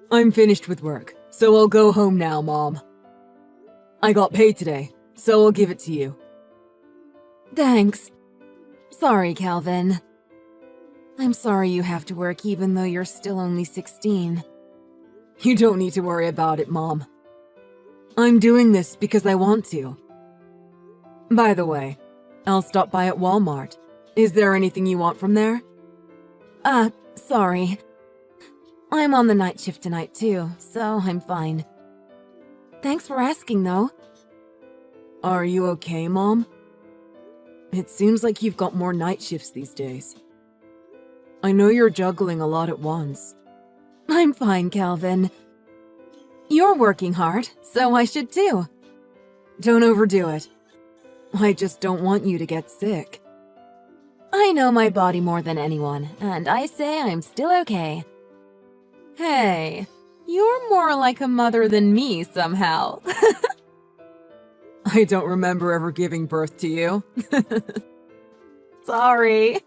I'm finished with work, so I'll go home now, Mom. I got paid today, so I'll give it to you. Thanks. Sorry, Calvin. I'm sorry you have to work even though you're still only 16. You don't need to worry about it, Mom. I'm doing this because I want to. By the way, I'll stop by at Walmart. Is there anything you want from there? Sorry. I'm on the night shift tonight too, so I'm fine. Thanks for asking, though. Are you okay, Mom? It seems like you've got more night shifts these days. I know you're juggling a lot at once. I'm fine, Calvin. You're working hard, so I should too. Don't overdo it. I just don't want you to get sick. I know my body more than anyone, and I say I'm still okay. Hey, you're more like a mother than me somehow. I don't remember ever giving birth to you. Sorry.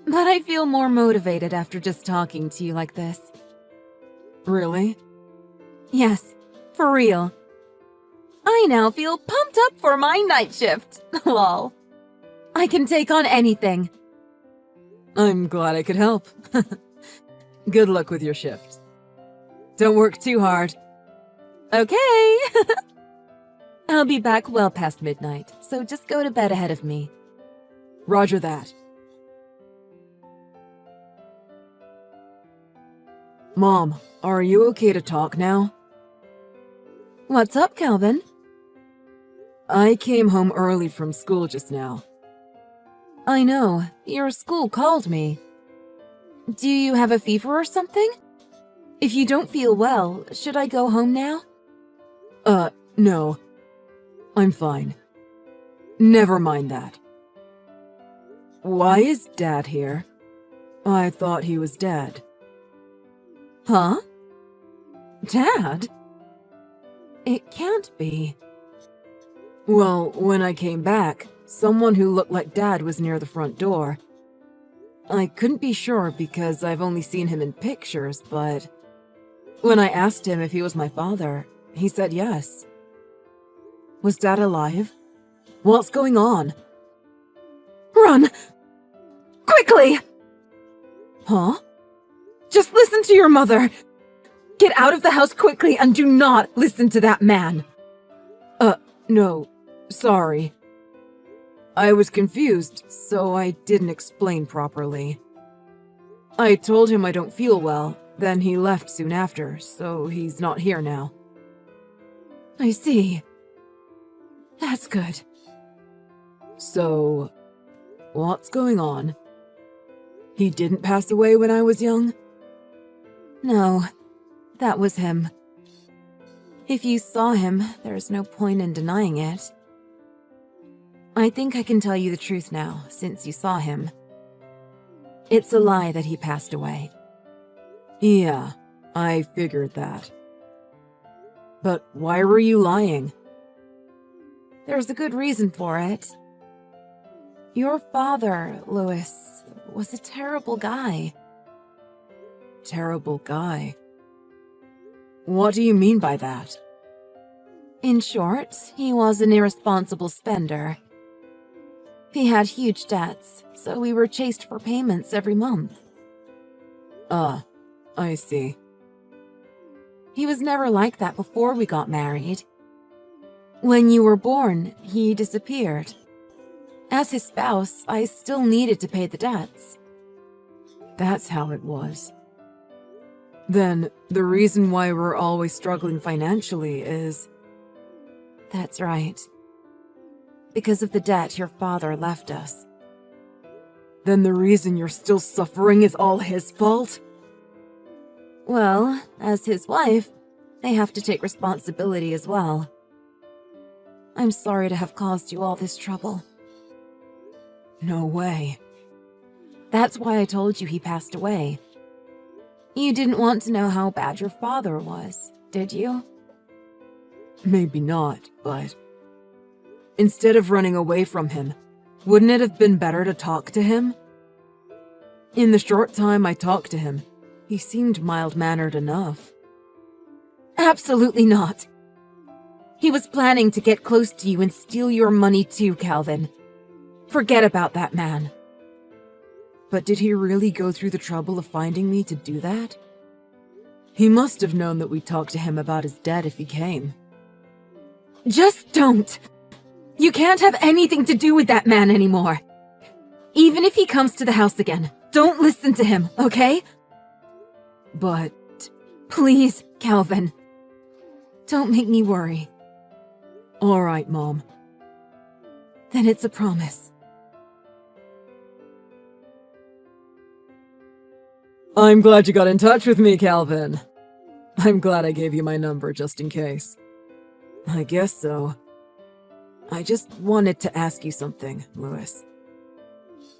But I feel more motivated after just talking to you like this. Really? Yes, for real. I now feel pumped up for my night shift. Lol. I can take on anything. I'm glad I could help. Good luck with your shift. Don't work too hard. Okay. I'll be back well past midnight, so just go to bed ahead of me. Roger that. Mom, are you okay to talk now? What's up, Calvin? I came home early from school just now. I know. Your school called me. Do you have a fever or something? If you don't feel well, should I go home now? No. I'm fine. Never mind that. Why is Dad here? I thought he was dead. Huh? Dad? It can't be. Well, when I came back, someone who looked like Dad was near the front door. I couldn't be sure because I've only seen him in pictures, but when I asked him if he was my father, he said yes. Was Dad alive? What's going on? Run! Quickly! Huh? Just listen to your mother! Get out of the house quickly and do not listen to that man! No. Sorry. I was confused, so I didn't explain properly. I told him I don't feel well, then he left soon after, so he's not here now. I see. That's good. So, what's going on? He didn't pass away when I was young? No, that was him. If you saw him, there's no point in denying it. I think I can tell you the truth now, since you saw him. It's a lie that he passed away. Yeah, I figured that. But why were you lying? There's a good reason for it. Your father, Louis, was a terrible guy. Terrible guy. What do you mean by that? In short, he was an irresponsible spender. He had huge debts, so we were chased for payments every month. I see. He was never like that before we got married. When you were born, he disappeared. As his spouse, I still needed to pay the debts. That's how it was. Then, the reason why we're always struggling financially is... That's right. Because of the debt your father left us. Then the reason you're still suffering is all his fault? Well, as his wife, I have to take responsibility as well. I'm sorry to have caused you all this trouble. No way. That's why I told you he passed away. You didn't want to know how bad your father was, did you? Maybe not, but... Instead of running away from him, wouldn't it have been better to talk to him? In the short time I talked to him, He seemed mild-mannered enough. Absolutely not. He was planning to get close to you and steal your money too, Calvin. Forget about that man. But did he really go through the trouble of finding me to do that? He must have known that we'd talk to him about his debt if he came. Just don't! You can't have anything to do with that man anymore. Even if he comes to the house again, don't listen to him, okay? But... Please, Calvin. Don't make me worry. All right, Mom. Then it's a promise. I'm glad you got in touch with me, Calvin. I'm glad I gave you my number just in case. I guess so. I just wanted to ask you something, Louis.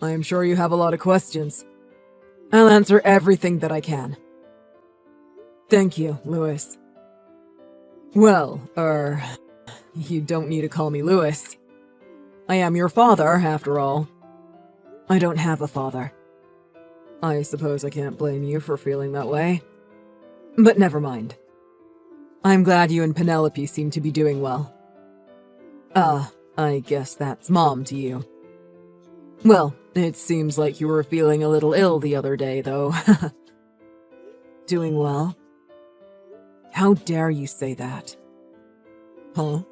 I'm sure you have a lot of questions. I'll answer everything that I can. Thank you, Louis. Well, you don't need to call me Louis. I am your father, after all. I don't have a father. I suppose I can't blame you for feeling that way. But never mind. I'm glad you and Penelope seem to be doing well. I guess that's Mom to you. Well, it seems like you were feeling a little ill the other day, though. Doing well? How dare you say that? Huh?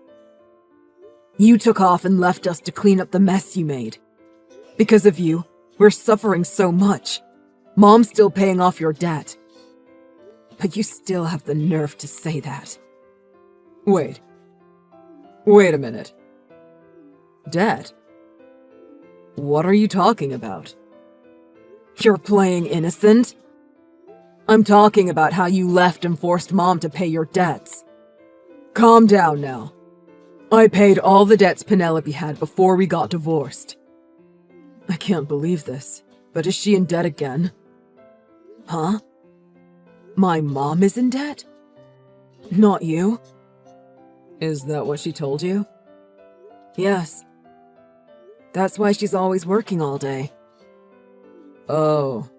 You took off and left us to clean up the mess you made. Because of you, we're suffering so much. Mom's still paying off your debt. But you still have the nerve to say that. Wait a minute. Debt? What are you talking about? You're playing innocent? I'm talking about how you left and forced Mom to pay your debts. Calm down now. I paid all the debts Penelope had before we got divorced. I can't believe this, but is she in debt again? Huh? My mom is in debt? Not you? Is that what she told you? Yes. That's why she's always working all day. Oh.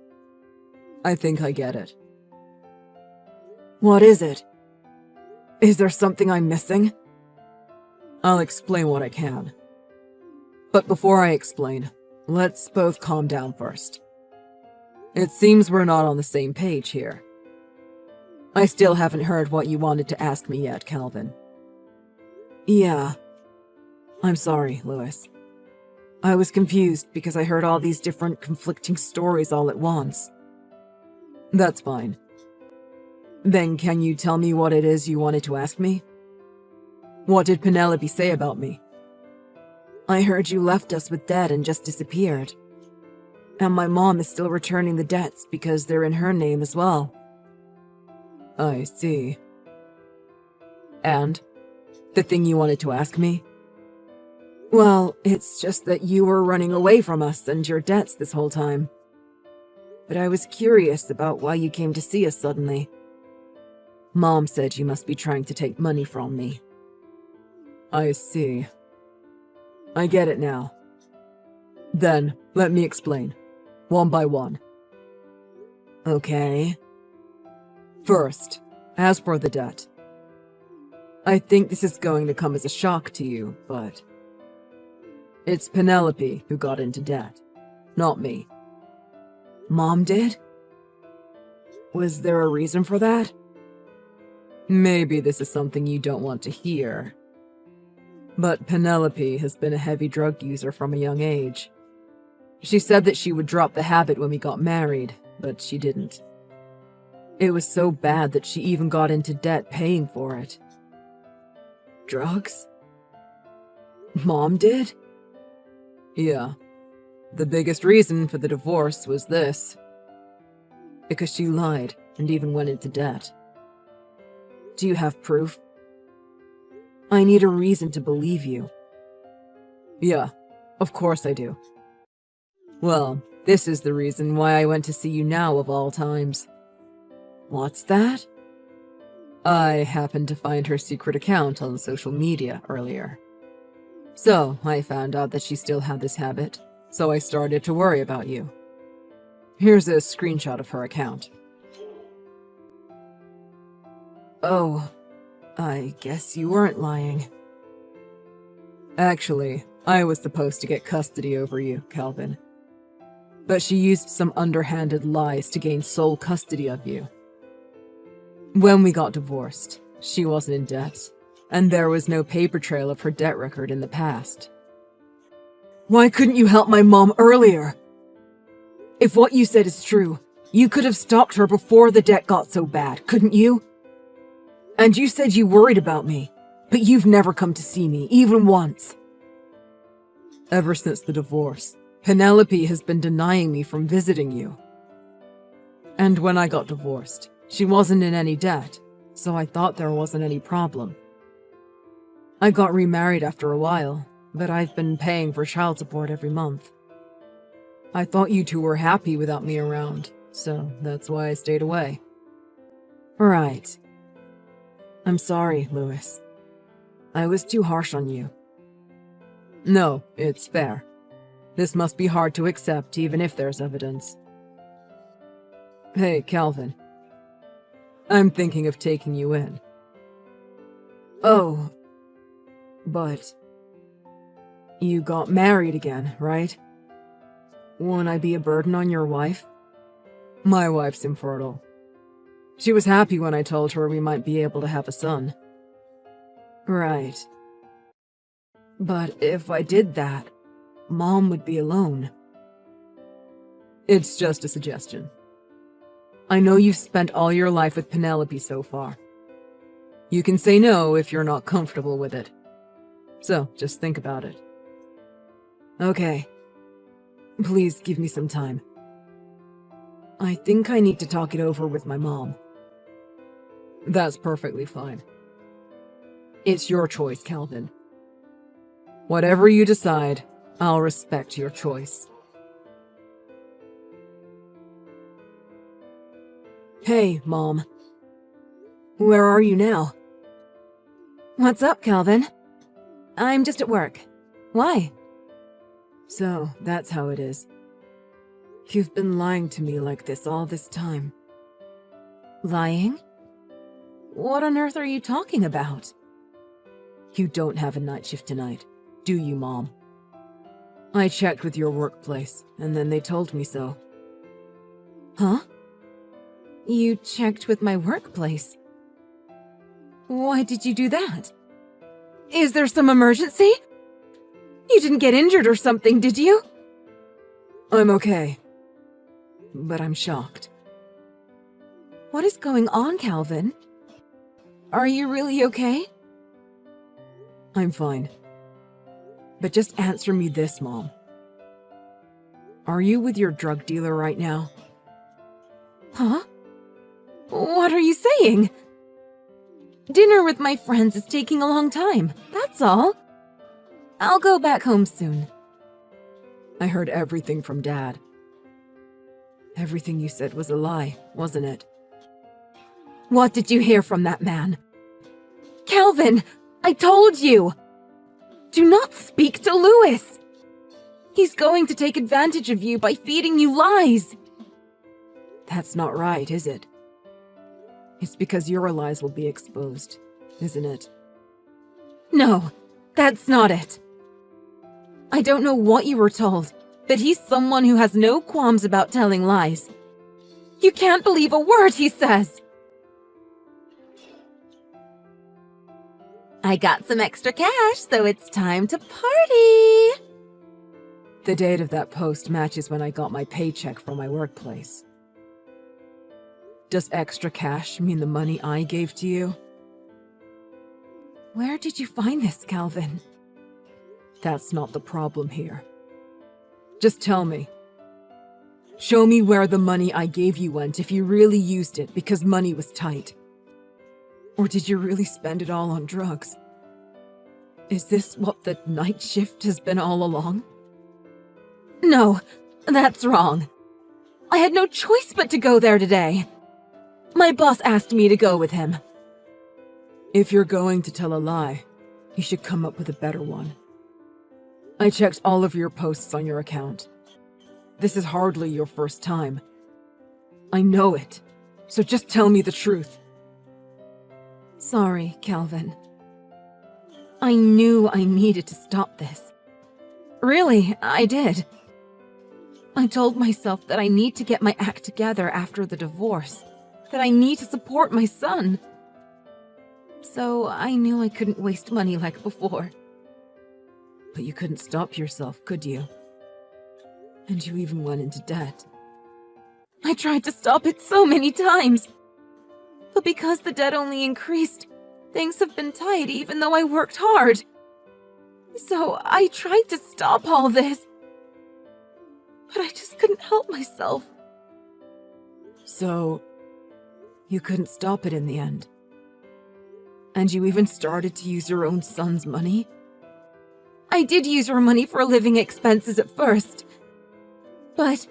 I think I get it. What is it? Is there something I'm missing? I'll explain what I can. But before I explain, let's both calm down first. It seems we're not on the same page here. I still haven't heard what you wanted to ask me yet, Calvin. Yeah. I'm sorry, Louis. I was confused because I heard all these different conflicting stories all at once. That's fine. Then can you tell me what it is you wanted to ask me? What did Penelope say about me? I heard you left us with debt and just disappeared. And my mom is still returning the debts because they're in her name as well. I see. And? The thing you wanted to ask me? Well, it's just that you were running away from us and your debts this whole time. But I was curious about why you came to see us suddenly. Mom said you must be trying to take money from me. I see. I get it now. Then, let me explain, one by one. Okay. First, as for the debt. I think this is going to come as a shock to you, but... It's Penelope who got into debt, not me. Mom did? Was there a reason for that? Maybe this is something you don't want to hear. But Penelope has been a heavy drug user from a young age. She said that she would drop the habit when we got married, but she didn't. It was so bad that she even got into debt paying for it. Drugs? Mom did? Yeah. The biggest reason for the divorce was this. Because she lied and even went into debt. Do you have proof? I need a reason to believe you. Yeah, of course I do. Well, this is the reason why I went to see you now of all times. What's that? I happened to find her secret account on social media earlier. So, I found out that she still had this habit, so I started to worry about you. Here's a screenshot of her account. Oh, I guess you weren't lying. Actually, I was supposed to get custody over you, Calvin. But she used some underhanded lies to gain sole custody of you. When we got divorced, she wasn't in debt, and there was no paper trail of her debt record in the past. Why couldn't you help my mom earlier? If what you said is true, you could have stopped her before the debt got so bad, couldn't you? And you said you worried about me, but you've never come to see me, even once. Ever since the divorce, Penelope has been denying me from visiting you. And when I got divorced, she wasn't in any debt, so I thought there wasn't any problem. I got remarried after a while, but I've been paying for child support every month. I thought you two were happy without me around, so that's why I stayed away. Right. I'm sorry, Louis. I was too harsh on you. No, it's fair. This must be hard to accept, even if there's evidence. Hey, Calvin. I'm thinking of taking you in. Oh. But... you got married again, right? Won't I be a burden on your wife? My wife's infertile. She was happy when I told her we might be able to have a son. Right. But if I did that, Mom would be alone. It's just a suggestion. I know you've spent all your life with Penelope so far. You can say no if you're not comfortable with it. So, just think about it. Okay. Please give me some time. I think I need to talk it over with my mom. That's perfectly fine. It's your choice, Calvin. Whatever you decide, I'll respect your choice. Hey, Mom. Where are you now? What's up, Calvin? I'm just at work. Why? So, that's how it is. You've been lying to me like this all this time. Lying? What on earth are you talking about? You don't have a night shift tonight, do you, Mom? I checked with your workplace, and then they told me so. Huh? You checked with my workplace? Why did you do that? Is there some emergency? You didn't get injured or something, did you? I'm okay. But I'm shocked. What is going on, Calvin? Are you really okay? I'm fine. But just answer me this, Mom. Are you with your drug dealer right now? Huh? What are you saying? Dinner with my friends is taking a long time, that's all. I'll go back home soon. I heard everything from Dad. Everything you said was a lie, wasn't it? What did you hear from that man? Calvin, I told you! Do not speak to Louis! He's going to take advantage of you by feeding you lies! That's not right, is it? It's because your lies will be exposed, isn't it? No, that's not it. I don't know what you were told, but he's someone who has no qualms about telling lies. You can't believe a word he says! I got some extra cash, so it's time to party! The date of that post matches when I got my paycheck from my workplace. Does extra cash mean the money I gave to you? Where did you find this, Calvin? That's not the problem here. Just tell me. Show me where the money I gave you went if you really used it because money was tight. Or did you really spend it all on drugs? Is this what the night shift has been all along? No, that's wrong. I had no choice but to go there today. My boss asked me to go with him. If you're going to tell a lie, you should come up with a better one. I checked all of your posts on your account. This is hardly your first time. I know it, so just tell me the truth. Sorry, Calvin. I knew I needed to stop this. Really, I did. I told myself that I need to get my act together after the divorce, that I need to support my son. So I knew I couldn't waste money like before. But you couldn't stop yourself, could you? And you even went into debt. I tried to stop it so many times. But because the debt only increased, things have been tight even though I worked hard. So I tried to stop all this. But I just couldn't help myself. So, you couldn't stop it in the end. And you even started to use your own son's money? I did use her money for living expenses at first. But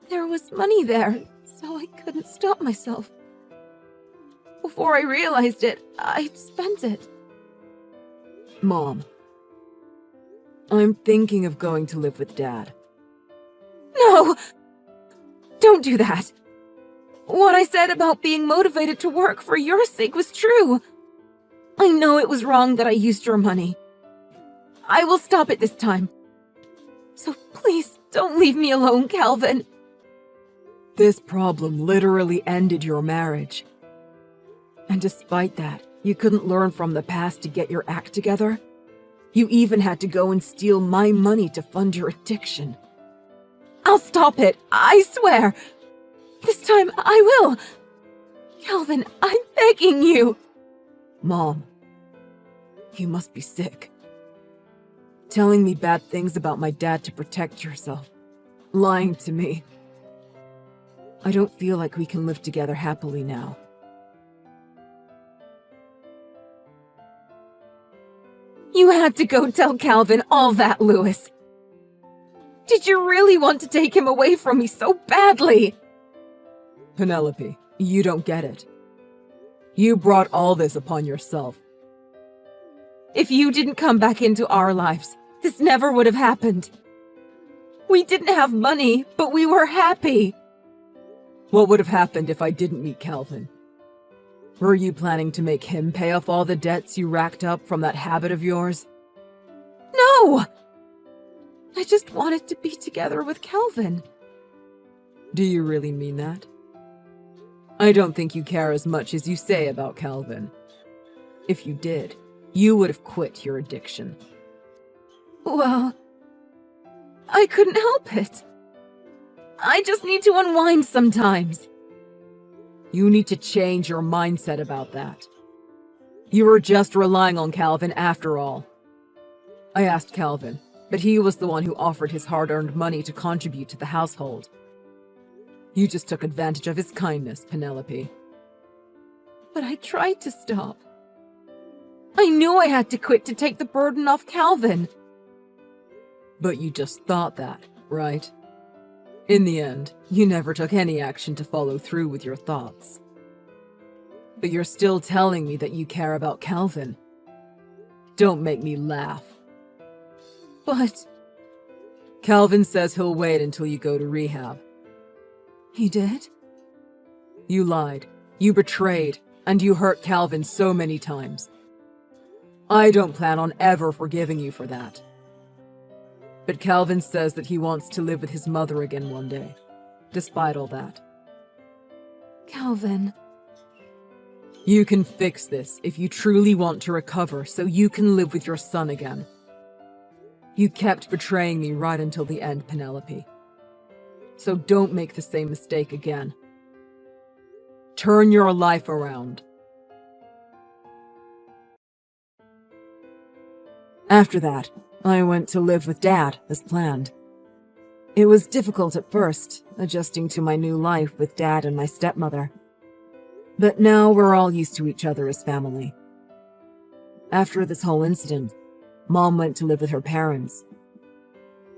there was money there, so I couldn't stop myself. Before I realized it, I'd spent it. Mom, I'm thinking of going to live with Dad. No! Don't do that. What I said about being motivated to work for your sake was true. I know it was wrong that I used your money. I will stop it this time. So please don't leave me alone, Calvin. This problem literally ended your marriage. And despite that, you couldn't learn from the past to get your act together? You even had to go and steal my money to fund your addiction. I'll stop it, I swear. This time I will. Calvin, I'm begging you. Mom, you must be sick. Telling me bad things about my dad to protect yourself. Lying to me. I don't feel like we can live together happily now. You had to go tell Calvin all that, Louis. Did you really want to take him away from me so badly? Penelope, you don't get it. You brought all this upon yourself. If you didn't come back into our lives, this never would have happened. We didn't have money, but we were happy. What would have happened if I didn't meet Calvin? Were you planning to make him pay off all the debts you racked up from that habit of yours? No! I just wanted to be together with Calvin. Do you really mean that? I don't think you care as much as you say about Calvin. If you did, you would have quit your addiction. Well, I couldn't help it. I just need to unwind sometimes. You need to change your mindset about that. You were just relying on Calvin after all. I asked Calvin, but he was the one who offered his hard-earned money to contribute to the household. You just took advantage of his kindness, Penelope. But I tried to stop. I knew I had to quit to take the burden off Calvin. But you just thought that, right? In the end, you never took any action to follow through with your thoughts. But you're still telling me that you care about Calvin. Don't make me laugh. But Calvin says he'll wait until you go to rehab. He did? You lied, you betrayed, and you hurt Calvin so many times. I don't plan on ever forgiving you for that. But Calvin says that he wants to live with his mother again one day, despite all that. Calvin. You can fix this if you truly want to recover so you can live with your son again. You kept betraying me right until the end, Penelope. So don't make the same mistake again. Turn your life around. After that, I went to live with Dad, as planned. It was difficult at first, adjusting to my new life with Dad and my stepmother. But now we're all used to each other as family. After this whole incident, Mom went to live with her parents.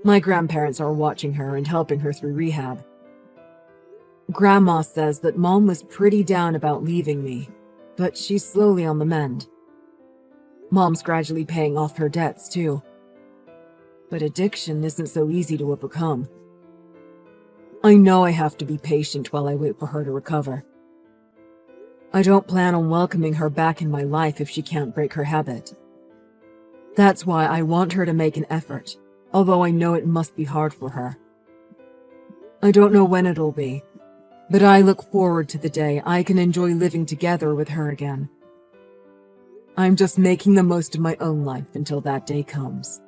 My grandparents are watching her and helping her through rehab. Grandma says that Mom was pretty down about leaving me, but she's slowly on the mend. Mom's gradually paying off her debts, too. But addiction isn't so easy to overcome. I know I have to be patient while I wait for her to recover. I don't plan on welcoming her back in my life if she can't break her habit. That's why I want her to make an effort, although I know it must be hard for her. I don't know when it'll be, but I look forward to the day I can enjoy living together with her again. I'm just making the most of my own life until that day comes.